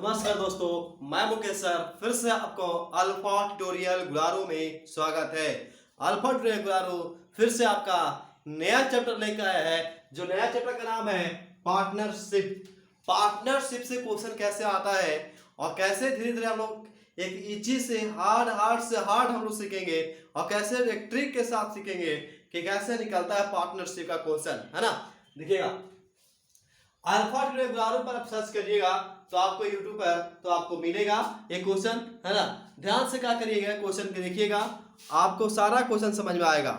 नमस्कार दोस्तों, मैं मुकेश सर फिर से आपको अल्फा ट्यूटोरियल गुलारो में स्वागत है। अल्फा ट्यूटोरियल गुलारो फिर से आपका नया चैप्टर लेकर आया है, जो नया चैप्टर का नाम है पार्टनरशिप। पार्टनरशिप से क्वेश्चन कैसे आता है और कैसे धीरे धीरे हम लोग एक इजी से हार्ड से हार्ड हम लोग सीखेंगे और कैसे एक ट्रिक के साथ सीखेंगे कि कैसे निकलता है पार्टनरशिप का क्वेश्चन, है ना। देखिएगा, अल्फा ट्यूटोरियल गुलारो पर आप सर्च करिएगा तो आपको यूट्यूब पर तो आपको मिलेगा एक क्वेश्चन, है ना। ध्यान से क्या करिएगा, क्वेश्चन को देखिएगा, आपको सारा क्वेश्चन समझ में आएगा।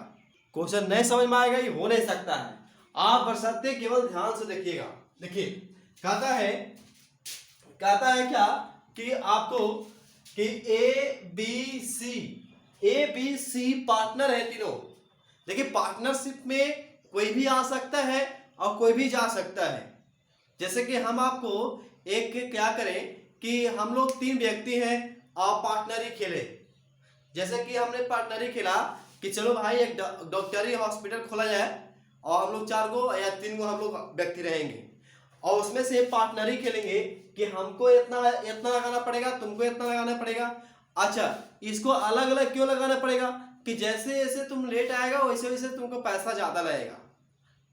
क्वेश्चन नहीं समझ में आएगा ये हो नहीं सकता है, आप बरसाते केवल ध्यान से देखिएगा। देखिए, कहता है क्या कि आपको कि ए बी सी पार्टनर है तीनों। देखिए, पार्टनरशिप में कोई भी आ सकता है और कोई भी जा सकता है। जैसे कि हम आपको एक क्या करें कि हम लोग 3 व्यक्ति हैं और पार्टनरी खेले। जैसे कि हमने पार्टनरी खेला कि चलो भाई एक डॉक्टरी हॉस्पिटल खोला जाए और हम लोग 4 गो या 3 गो हम लोग व्यक्ति रहेंगे और उसमें से पार्टनरी खेलेंगे कि हमको इतना लगाना पड़ेगा, तुमको इतना लगाना पड़ेगा। अच्छा, इसको अलग अलग क्यों लगाना पड़ेगा कि जैसे जैसे तुम लेट आएगा वैसे वैसे तुमको पैसा ज्यादा लगेगा।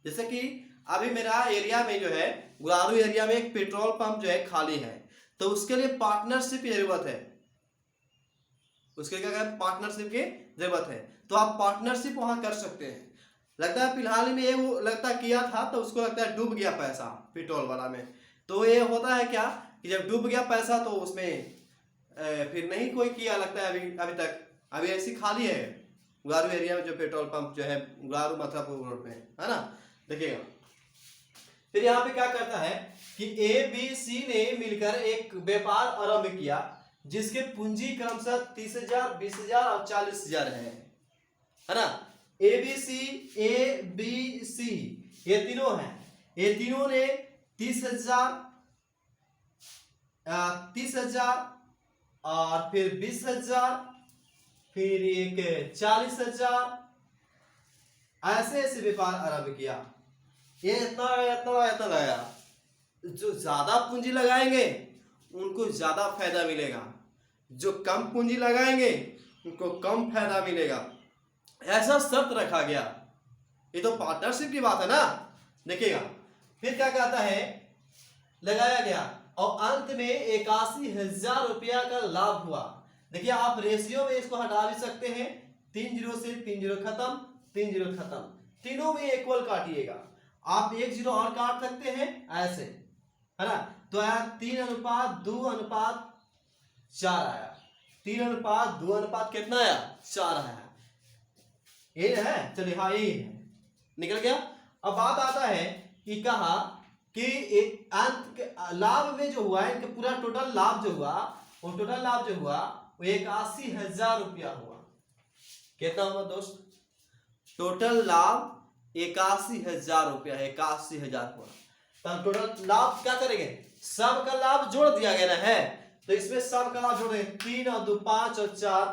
जैसे कि अभी मेरा एरिया में जो है गुलारू एरिया में एक पेट्रोल पंप जो है खाली है, तो उसके लिए पार्टनरशिप की जरूरत है। उसके क्या है, पार्टनरशिप की जरूरत है, तो आप पार्टनरशिप वहां कर सकते हैं। लगता है फिलहाल में ये वो लगता किया था तो उसको लगता है डूब गया पैसा पेट्रोल वाला में। तो ये होता है क्या कि जब डूब गया पैसा तो उसमें फिर नहीं कोई किया लगता है अभी तक। अभी ऐसी खाली है गुलारू एरिया में जो पेट्रोल पंप जो है गुलारू मथुरापुर रोड में, है ना। देखिएगा, फिर यहाँ पे क्या करता है कि ए बी सी ने मिलकर एक व्यापार आरंभ किया जिसके पूंजी क्रमशः 30,000, 20,000 और 40,000 है ना। ए बी सी ये तीनों हैं। ये तीनों ने 30,000 और फिर 20,000 फिर एक 40,000 ऐसे व्यापार आरंभ किया। ये इतना लगाया। जो ज्यादा पूंजी लगाएंगे उनको ज्यादा फायदा मिलेगा, जो कम पूंजी लगाएंगे उनको कम फायदा मिलेगा, ऐसा शर्त रखा गया। ये तो पार्टनरशिप की बात है ना। देखिएगा, फिर क्या कहता है, लगाया गया और अंत में 81,000 रुपया का लाभ हुआ। देखिए, आप रेशियो में इसको हटा भी सकते हैं, 3 0 से 3 0 खत्म, 3 0 खत्म, तीनों में इक्वल काटिएगा। आप 1 0 और काट सकते हैं ऐसे, है ना। तो आया 3:2:4 आया। 3:2 कितना आया, 4 आया। ये है, चलिए हाँ यही है, निकल गया। अब बात आता है कि कहा कि एक अंत लाभ में जो हुआ, इनका पूरा टोटल लाभ जो हुआ, वो टोटल लाभ जो हुआ वो 81,000 रुपया हुआ। कितना हुआ दोस्त, टोटल लाभ 81,000 रुपया, 81,000 हुआ। तब टोटल लाभ क्या करेंगे, सब का लाभ जोड़ दिया गया ना है, तो इसमें सब का लाभ जोड़े 3 और 2 5 और 4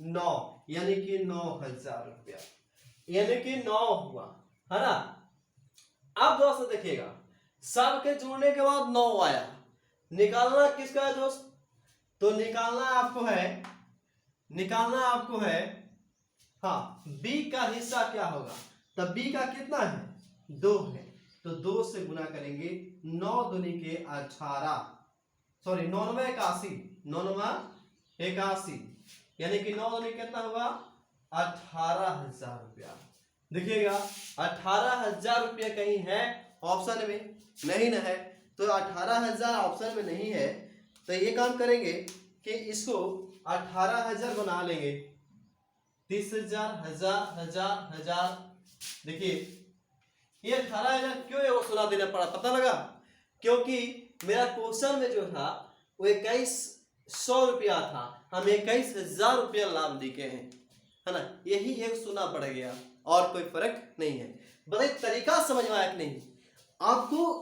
9, यानी कि 9,000 रुपया, यानी कि 9 हुआ, है ना। अब दोस्त देखिएगा, सब के जोड़ने के बाद 9 आया। निकालना किसका है दोस्त, तो निकालना आपको है हाँ, बी का हिस्सा क्या होगा। तब बी का कितना है, 2 है, तो 2 से गुना करेंगे, 9 दूनी के 18, सॉरी 9 9 81, 9 9 81, यानी कि 9 दूनी कितना होगा, 18,000 रुपया। देखिएगा, 18,000 रुपया कहीं है ऑप्शन में नहीं ना है, तो 18,000 ऑप्शन में नहीं है, तो ये काम करेंगे कि इसको 18,000 बना लेंगे। 30,000 हजार। देखिए, ये 18,000 क्यों ये सुना देना पड़ा, पता लगा, क्योंकि मेरा क्वेश्चन में जो था वो 2100 रुपया था, हम 21,000 रुपया लाभ लिखे हैं, है ना। यही एक सुना पड़ गया और कोई फर्क नहीं है। बताइए तरीका समझ में आया कि नहीं, आपको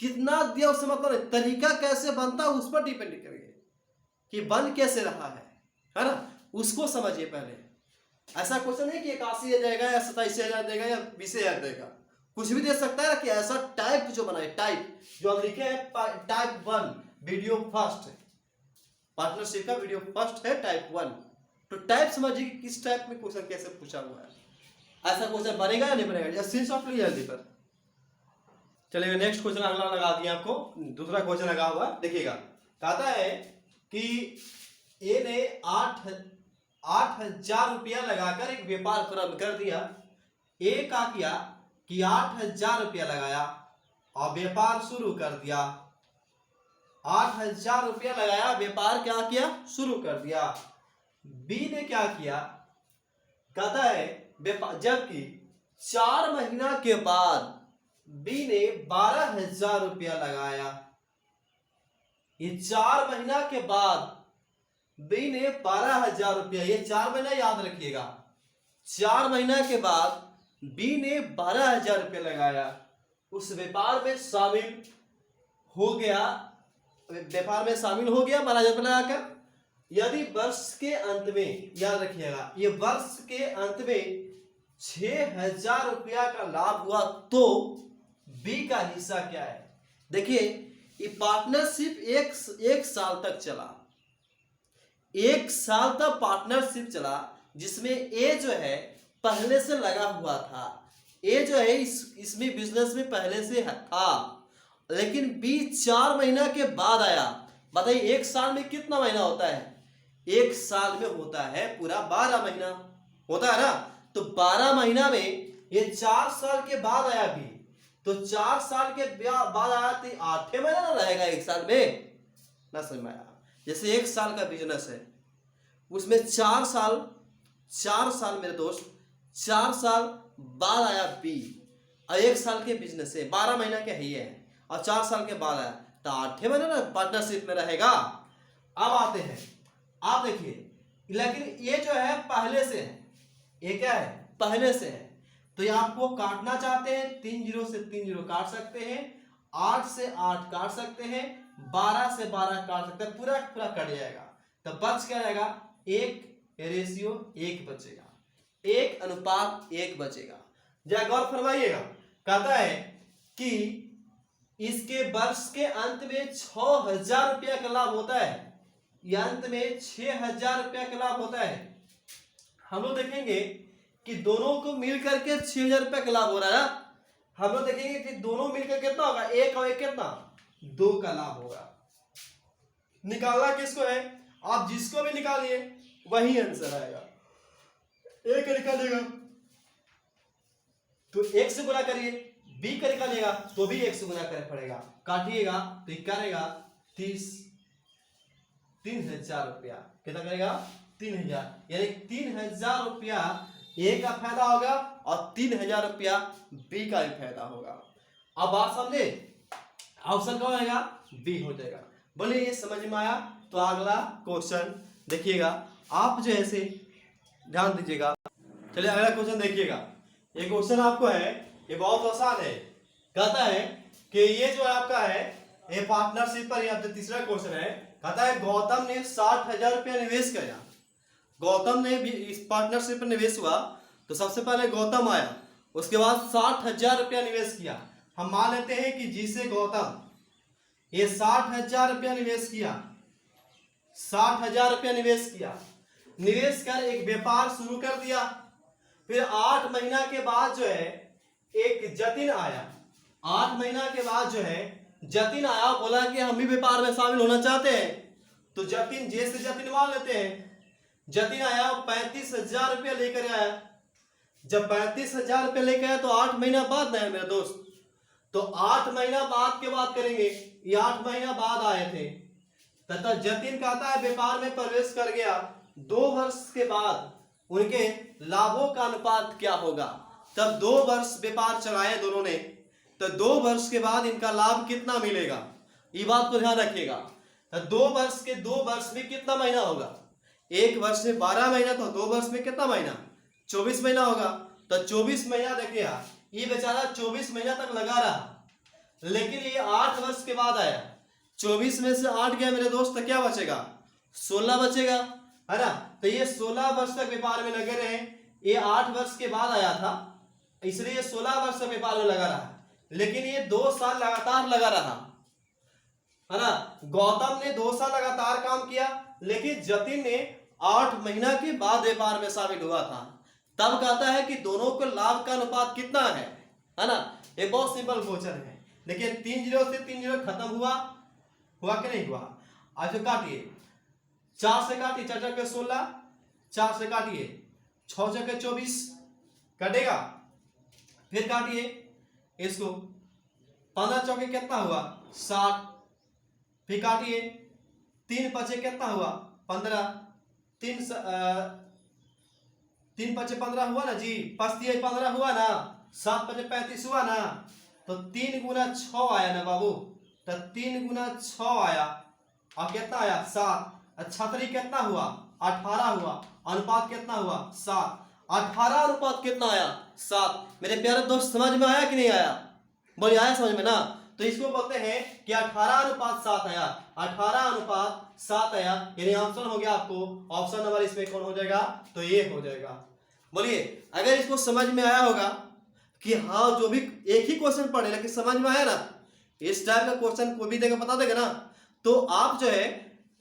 कितना दिया उससे मतलब नहीं, तरीका कैसे बनता है उस पर डिपेंड करेगा कि बन कैसे रहा है ना, उसको समझिए पहले। ऐसा क्वेश्चन है कि 81,000 जाएगा या 27,000 देगा या 20,000 देगा, कुछ भी दे सकता है कि ऐसा टाइप जो बनाए, टाइप जो हम लिखे हैं टाइप 1 वीडियो फर्स्ट है, पार्टनरशिप का वीडियो फर्स्ट है टाइप 1। तो टाइप समझिए कि किस टाइप में क्वेश्चन कैसे पूछा हुआ है, ऐसा क्वेश्चन बनेगा या नहीं बनेगा, या स्क्रीनशॉट लीजिए जल्दी पर। चलिए नेक्स्ट क्वेश्चन अगला लगा दिया आपको, दूसरा क्वेश्चन लगा हुआ देखिएगा। कहता है कि ए ने 8,000 रुपया लगाकर एक व्यापार प्रारंभ कर दिया। ए का किया कि 8,000 रुपया लगाया और व्यापार शुरू कर दिया। 8,000 रुपया लगाया, व्यापार क्या किया, शुरू कर दिया। बी ने क्या किया, कहता है जबकि 4 महीना के बाद बी ने 12,000 रुपया लगाया। ये 4 महीना के बाद बी ने 12,000 रुपया, ये 4 महीना याद रखिएगा। 4 महीना के बाद बी ने 12,000 रुपया लगाया, उस व्यापार में शामिल हो गया, व्यापार में शामिल हो गया 12,000 रुपया लगाकर। यदि वर्ष के अंत में, याद रखिएगा, ये वर्ष के अंत में 6,000 रुपया का लाभ हुआ तो बी का हिस्सा क्या है। देखिए ये पार्टनरशिप एक साल तक चला, 1 साल तक पार्टनरशिप चला, जिसमें ए जो है पहले से लगा हुआ था। ए जो है इसमें बिजनेस में पहले से था, लेकिन बी 4 महीना के बाद आया। बताइए 1 साल में कितना महीना होता है, 1 साल में होता है पूरा 12 महीना होता है ना। तो 12 महीना में ये 4 साल के बाद आया बी, तो 4 साल के बाद आया तो 8 महीना ना रहेगा 1 साल में, ना समझ में आया। जैसे 1 साल का बिजनेस है, उसमें 4 साल मेरे दोस्त 4 साल बाद आया बी, और 1 साल के बिजनेस है, 12 महीना के ही है, और 4 साल के बाद आया तो 8 महीना ना पार्टनरशिप में रहेगा। अब आते हैं, आप देखिए, लेकिन ये जो है पहले से है, ये क्या है, पहले से है, तो ये आपको काटना चाहते हैं 3 जीरो से 3 जीरो काट सकते हैं, 8 से 8 काट सकते हैं, 12 से 12 काट सकते हैं, पूरा पूरा कट जाएगा। तो बच क्या रहेगा, 1:1 बचेगा, 1:1 बचेगा। जरा गौर फरमाइएगा, कहता है कि इसके वर्ष के अंत में 6,000 रुपया का लाभ होता है, या अंत में 6,000 रुपया का लाभ होता है। हम लोग देखेंगे कि दोनों को मिलकर के 6,000 रुपया का लाभ हो रहा है ना। हम लोग देखेंगे कि दोनों मिलकर कितना होगा, 1 और 1 कितना, 2 का लाभ होगा। निकालना किसको है, आप जिसको भी निकालिए वही आंसर आएगा। 1 निकालिएगा तो 1 से गुना करिए, बी का निकालिएगा तो भी 1 से गुना करना पड़ेगा, काटिएगा तो ये करेगा 3,000 रुपया। कितना करेगा, 3,000, यानी 3,000 रुपया ए का फायदा होगा और 3,000 रुपया बी का भी फायदा होगा। अब बात समझे, ऑप्शन कौन आएगा, बी हो जाएगा। बोलिए ये समझ में आया। तो अगला क्वेश्चन देखिएगा, आप जो ऐसे ध्यान दीजिएगा। चलिए अगला क्वेश्चन देखिएगा, ये क्वेश्चन आपको है, ये बहुत आसान है। कहता है कि ये जो आपका है ये पार्टनरशिप पर, यहाँ तीसरा क्वेश्चन है। कहता है गौतम ने 60,000 रुपया निवेश किया। गौतम ने भी इस पार्टनरशिप पर निवेश हुआ, तो सबसे पहले गौतम आया, उसके बाद 60,000 रुपया निवेश किया। हम मान लेते हैं कि जिसे गौतम ये 60,000 रुपया निवेश किया, 60,000 रुपया निवेश किया, निवेश कर एक व्यापार शुरू कर दिया। फिर 8 महीना के बाद जो है एक जतिन आया, 8 महीना के बाद जो है जतिन आया, बोला कि हम भी व्यापार में शामिल होना चाहते हैं। तो जतिन, जैसे जतिन मान लेते हैं, जतिन आया 35,000 रुपया लेकर आया। जब 35,000 रुपया लेकर आया तो 8 महीना बाद ना है मेरे दोस्त, तो 8 महीना बाद के बात करेंगे, ये 8 महीना बाद आए थे। तथा जतिन कहता है व्यापार में प्रवेश कर गया। 2 वर्ष के बाद उनके लाभों का अनुपात क्या होगा। तब 2 वर्ष व्यापार चलाए दोनों ने, तो 2 वर्ष के बाद इनका लाभ कितना मिलेगा, ये बात को ध्यान रखिएगा। तो 2 वर्ष में कितना महीना होगा, 1 वर्ष में 12 महीना, तो 2 वर्ष में कितना महीना, 24 महीना होगा। तो 24 महीना देखिए, ये बेचारा 24 महीना तक लगा रहा, लेकिन ये 8 वर्ष के बाद आया। 24 में से 8 गया मेरे दोस्त, तो क्या बचेगा, 16 बचेगा, है ना। तो ये 16 वर्ष तक व्यापार में लगे रहे। ये 8 वर्ष के बाद आया था, इसलिए ये 16 वर्ष तक व्यापार में लगा रहा, लेकिन ये 2 साल लगातार लगा रहा। है ना। गौतम ने 2 साल लगातार काम किया, लेकिन जतिन ने 8 महीना के बाद व्यापार में शामिल हुआ था। तब कहता है कि दोनों को लाभ का अनुपात कितना है ना। एक बहुत सिंपल क्वेश्चन है। देखिए 3 जीरो से 3 जीरो खत्म हुआ कि नहीं हुआ। आज तो काटिए, 4 से काटिए, 4 चौके 16, 4 से काटिए 6 चौके 24 कटेगा। फिर काटिए इसको, 15 चौके कितना हुआ 60। फिर काटिए, 3 पचे कितना हुआ 15, 3 पचे 15 हुआ ना जी, 5 15 हुआ ना, 7 पचे 35 हुआ ना। तो 3 गुना 6 आया ना बाबू, तो 3 गुना 6 आया और कितना आया 7। अच्छा तरी कितना हुआ 18 हुआ, अनुपात कितना हुआ 7। 18 अनुपात कितना आया 7। मेरे प्यारे दोस्त समझ में आया कि नहीं आया, बोलिए आया समझ में ना। तो इसको बोलते हैं कि 18 अनुपात 7 आया, 18 अनुपात 7 आया, यानी आंसर हो गया आपको ऑप्शन नंबर इसमें कौन हो जाएगा, तो ये हो जाएगा। बोलिए अगर इसको समझ में आया होगा कि हाँ जो भी एक ही क्वेश्चन पढ़े लेकिन समझ में आया ना, इस टाइप का क्वेश्चन कोई भी देगा बता देगा ना, तो आप जो है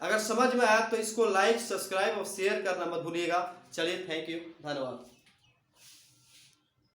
अगर समझ में आया तो इसको लाइक सब्सक्राइब और शेयर करना मत भूलिएगा। चलिए थैंक यू, धन्यवाद।